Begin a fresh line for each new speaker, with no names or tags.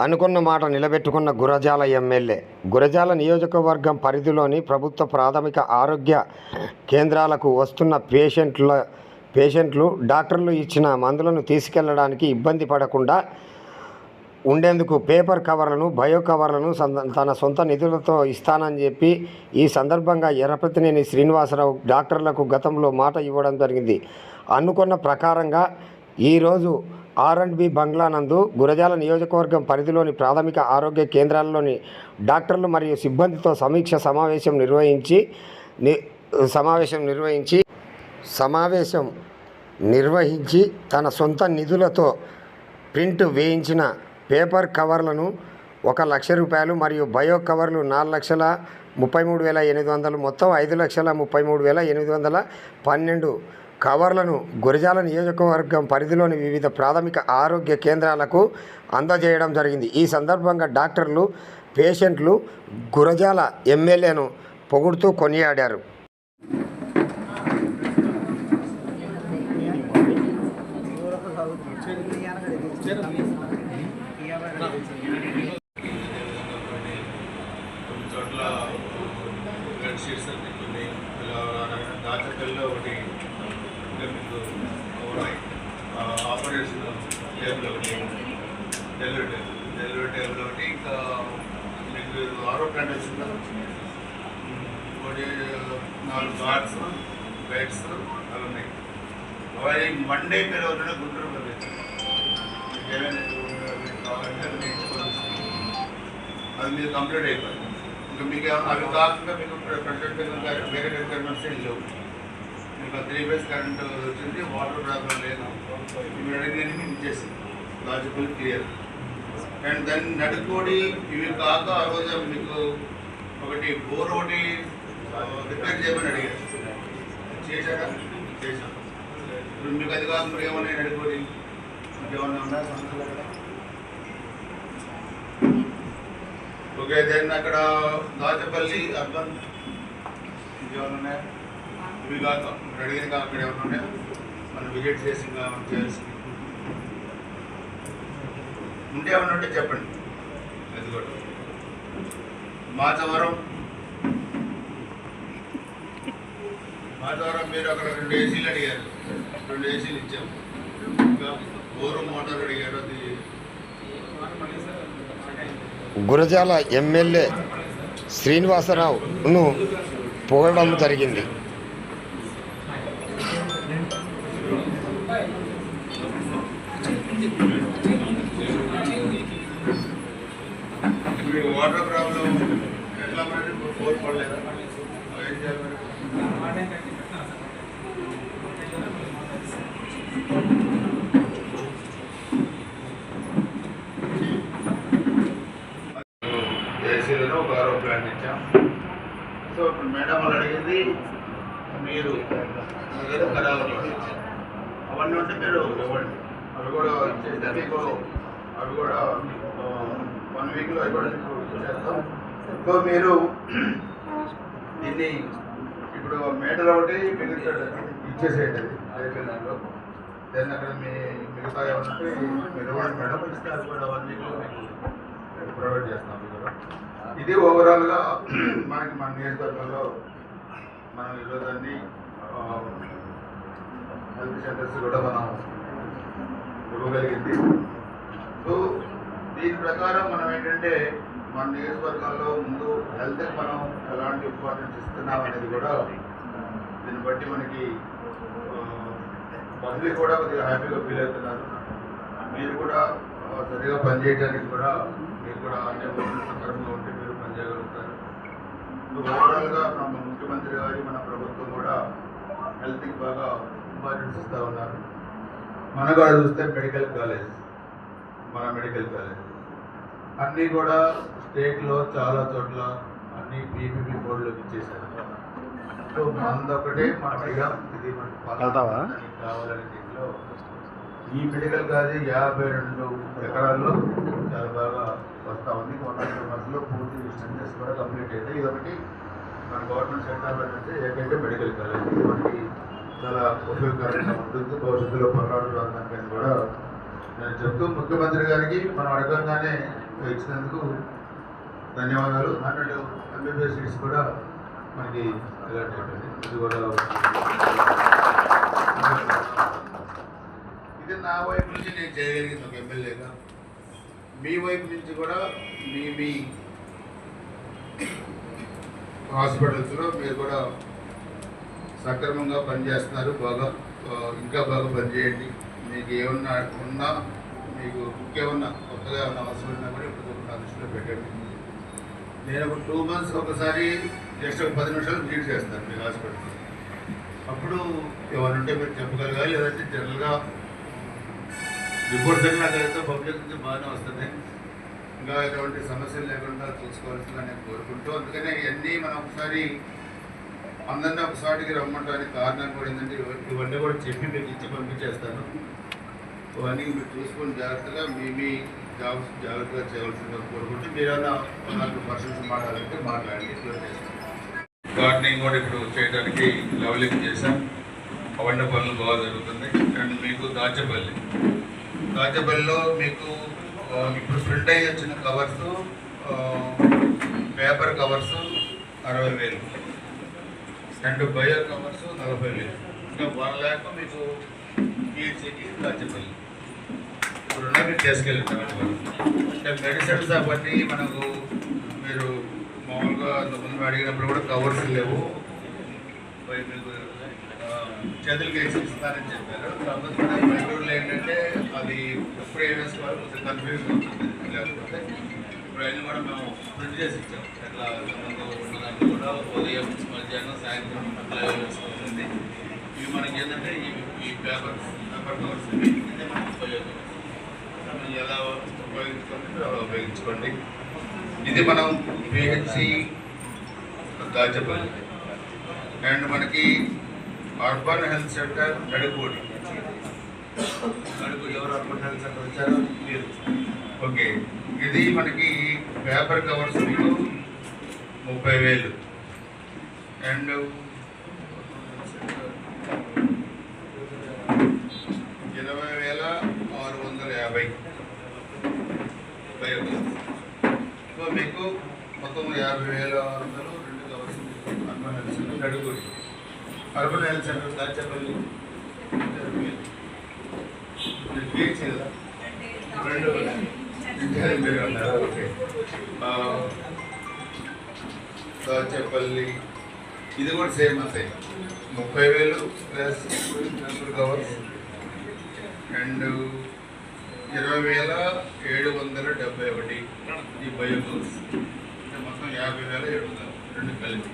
అనుకున్న మాట నిలబెట్టుకున్న గురజాల ఎమ్మెల్యే. గురజాల నియోజకవర్గం పరిధిలోని ప్రభుత్వ ప్రాథమిక ఆరోగ్య కేంద్రాలకు వస్తున్న పేషెంట్లు డాక్టర్లు ఇచ్చిన మందులను తీసుకెళ్లడానికి ఇబ్బంది పడకుండా ఉండేందుకు పేపర్ కవర్లను, బయో కవర్లను తన సొంత నిధులతో ఇస్తానని చెప్పి ఈ సందర్భంగా ఎర్రపతినేని శ్రీనివాసరావు డాక్టర్లకు గతంలో మాట ఇవ్వడం జరిగింది. అనుకున్న ప్రకారంగా ఈరోజు R&B బంగ్లా నందు గురజాల నియోజకవర్గం పరిధిలోని ప్రాథమిక ఆరోగ్య కేంద్రాల్లోని డాక్టర్లు మరియు సిబ్బందితో సమీక్ష సమావేశం నిర్వహించి తన సొంత నిధులతో ప్రింట్ వేయించిన పేపర్ కవర్లను 1,00,000 రూపాయలు మరియు బయో కవర్లు 4,33,800 మొత్తం 5,33,812 కవర్లను గురజాల నియోజకవర్గం పరిధిలోని వివిధ ప్రాథమిక ఆరోగ్య కేంద్రాలకు అందజేయడం జరిగింది. ఈ సందర్భంగా డాక్టర్లు, పేషెంట్లు గురజాల ఎమ్మెల్యేను పొగుడుతూ కొనియాడారు.
దాచపల్లిలో ఒకటి మీకు ఆపరేషన్ టేబుల్ ఒకటి, డెలివరీ టేబుల్ ఒకటి, ఇంకా మీకు ఆరో ప్లాంట్ వచ్చిందా ఒకటి, 4 గార్డ్స్, బెడ్స్ అవి ఉన్నాయి. అవి మండే పేరు ఉన్న గుంటూరు పంపించారు. ఏమైనా కావాలంటే అది మీకు అది మీరు కంప్లీట్ అయిపోయింది. ఇంకా మీకు అవి కాకుండా మీకు ప్రజెంట్ వేరే రిక్వైర్మెంట్స్ ఏం లేవు. మీకు 3 ఫేజ్ కరెంట్ వచ్చింది, వాటర్ ప్రాబ్లం లేదు. మీరు అడిగిన మీకు ఇచ్చేసింది, లాజికల్ క్లియర్. అండ్ దాన్ని నడుకోడి ఇవి కాక ఆ రోజు మీకు ఒకటి బోర్ ఒకటి రిపేర్ చేయమని అడిగారు. చేశారా? చేశాం. ఇప్పుడు మీకు అది కాకుండా ఏమన్నా నడుకోడి ఇంకేమన్నా ఉందా సమస్యలు కదా? ఓకే. దెన్ అక్కడ దాచపల్లి అర్బన్ ఇంకేమన్నా ఉన్నాయా? ఇవి కాక అడిగిన కాక అక్కడ ఏమన్నా ఉన్నాయా? మనం విజిట్ చేసి చేయాల్సి ఉంటే ఏమన్నా ఉంటే చెప్పండి. అది కూడా మాచవరం మీరు అక్కడ 2 ఏసీలు అడిగారు, 2 ఏసీలు ఇచ్చాము. ఇంకా బోరు మోటార్ అడిగారు, అది
గురజాల ఎమ్మెల్యే శ్రీనివాసరావును పొగడడం జరిగింది.
వాటర్ ప్రాబ్లం ఎట్లా మరి? బోర్ పడలేదా? ఏం చేయాలి మరి? ఏసీలలో ఒక ఆరో ప్లాంట్ ఇచ్చాం. సో ఇప్పుడు మేడం వాళ్ళు అడిగింది మీరు ఏదో ఖరాబ్ అవన్నీ ఉంటే మీరు ఇవ్వండి. అవి కూడా చేస్తే మీకు అవి కూడా 1 వీక్లో అవి కూడా చేస్తాం. సో మీరు దీన్ని ఇప్పుడు మీటర్ ఒకటి ఇచ్చేసేయండి దాంట్లో. దెన్ అక్కడ మిగతా ఏమంటే మీరు ఇవ్వండి మేడం, ఇస్తే అది కూడా 1 వీక్లో మీకు ప్రొవైడ్ చేస్తాం. ఇది ఓవరాల్గా మన నియోజకవర్గంలో మనం ఈరోజు అన్ని హెల్త్ సెంటర్స్ కూడా మనం ఇవ్వగలిగింది. సో దీని ప్రకారం మనం ఏంటంటే మన నియోజకవర్గంలో ముందు హెల్త్కి మనం ఎలాంటి ఇంపార్టెన్స్ ఇస్తున్నాం అనేది కూడా దీన్ని బట్టి మనకి పబ్లిక్ కూడా కొద్దిగా హ్యాపీగా ఫీల్ అవుతున్నారు. మీరు కూడా సరిగా పనిచేయడానికి కూడా మీరు కూడా అన్ని సక్రమంగా ఉంటే మీరు పనిచేయగలుగుతారు. ఓవరాల్గా మన ముఖ్యమంత్రి గారి మన ప్రభుత్వం కూడా హెల్త్కి బాగా ఇంపార్టెన్స్ ఇస్తూ ఉన్నారు. మన కూడా చూస్తే మెడికల్ కాలేజ్ అన్నీ కూడా స్టేట్లో చాలా చోట్ల అన్ని PPP బోర్డులోకి ఇచ్చేసారు. సో మనదొకటే మనం అడిగాం, ఇది మనకు కావాలని. దీంట్లో ఈ మెడికల్ కాలేజ్ 52 ఎకరాల్లో చాలా బాగా వస్తూ ఉంది. 1 మంత్స్లో పూర్తి స్ట్రక్చర్స్ కూడా కంప్లీట్ అవుతాయి. ఇదొకటి మన గవర్నమెంట్ సెక్టార్లో నుంచి ఏకైతే మెడికల్ కాలేజ్. ఇది మనకి చాలా ఉపయోగకరంగా ఉంటుంది. భవిష్యత్తులో పల్నాడు ప్రాంతానికి కూడా నేను చెప్తూ ముఖ్యమంత్రి గారికి మనం అడగంగానే ఇచ్చినందుకు ధన్యవాదాలు. 100 MBBS సీట్స్ కూడా మనకి అలాట్ అయిపోయింది. ఇది కూడా ఇది నా వైపు నుంచి నేను చేయగలిగింది ఒక ఎమ్మెల్యేగా. మీ వైపు నుంచి కూడా మీ హాస్పిటల్స్లో మీరు కూడా సక్రమంగా పనిచేస్తున్నారు. బాగా ఇంకా బాగా పనిచేయండి. మీకు ఏమన్నా ఉన్నా, మీకు ఇంకేమన్నా కొత్తగా ఏమన్నా అవసరం ఉన్నా కూడా ఇప్పుడు నా దృష్టిలో పెట్టండి. నేను ఒక 2 months ఒకసారి జస్ట్ ఒక 10 నిమిషాలు విజిట్ చేస్తాను మీ హాస్పిటల్. అప్పుడు ఏమైనా ఉంటే మీరు చెప్పగలగాలి. లేదంటే జనరల్గా రిపోర్ట్స్ అన్నీ నాకైతే పబ్లిక్ నుంచి బాగానే వస్తుంది. ఇంకా ఎటువంటి సమస్యలు లేకుండా చూసుకోవాల్సిందిగా నేను కోరుకుంటూ, అందుకనే ఇవన్నీ మనం ఒకసారి అందరినీ ఒకసారికి రమ్మంటానికి కారణం కూడా ఏంటంటే ఇవన్నీ కూడా చెప్పి మీకు ఇచ్చి పంపించేస్తాను. ఇవన్నీ మీరు చూసుకొని జాగ్రత్తగా మీ జాబ్స్ జాగ్రత్తగా చేయవలసిందిగా కోరుకుంటూ, మీరైనా 100% మాట్లాడాలంటే మాట్లాడి క్లోజ్ చేస్తాను. గార్డెనింగ్ కూడా ఇప్పుడు చేయడానికి లెవలింగ్ చేశాం. అవన్నీ పనులు బాగా జరుగుతుంది. అండ్ మీకు దాచేపల్లిలో మీకు ఇప్పుడు ప్రింట్ అయ్యి వచ్చిన covers, paper covers 60,000 and bio covers 40,000. ఇంకా 1 lakh మీకు PHCకి దాచేపల్లి ఇప్పుడు మీరు చేసుకెళ్ళండి. అంటే మెడిసిన్స్ అవన్నీ మనకు మీరు మామూలుగా ముందు అడిగినప్పుడు కూడా కవర్స్ లేవు, మీకు చేతులకి వేసి ఇస్తారని చెప్పారు. కాకపోతే మన బెంగళూరులో ఏంటంటే అది ఎప్పుడు వేసుకోవాలి కొంచెం కన్ఫ్యూజన్ అవుతుంది. లేకపోతే ఇప్పుడు అన్నీ కూడా మేము ప్రింట్ చేసి ఇచ్చాం. ఎట్లా ఉన్నదాన్ని కూడా ఉదయం, మధ్యాహ్నం, సాయంత్రం అట్లా వేసుకోవాల్సింది. ఇవి మనకి ఏంటంటే ఈ పేపర్ కవర్స్ ఇదే మనకి ఉపయోగం. ఎలా ఉపయోగించుకోండి అలా ఉపయోగించుకోండి. ఇది మనం PHC దాచేపల్లి. అండ్ మనకి అర్బన్ హెల్త్ సెంటర్ నడుపూడి. ఎవరు అర్బన్ హెల్త్ సెంటర్ వచ్చారో మీరు. ఓకే, ఇది మనకి పేపర్ కవర్స్ మీకు 30,000 అండ్ 20,650 సో మీకు మొత్తం 50,600 2 కవర్స్ అర్బన్ హెల్త్ సెంటర్ నడుపూడి. అర్బన్ హెల్త్ సెంటర్ దాచేపల్లి కదా 2 మీరు అన్నారు. ఓకే, దాచేపల్లి ఇది కూడా సేమ్ అంతే. 30,000 ప్లస్ పేపర్ కవర్స్ అండ్ 20,771 ఈ బయో కవర్స్. అంటే మొత్తం 50,700 2 కలిపి.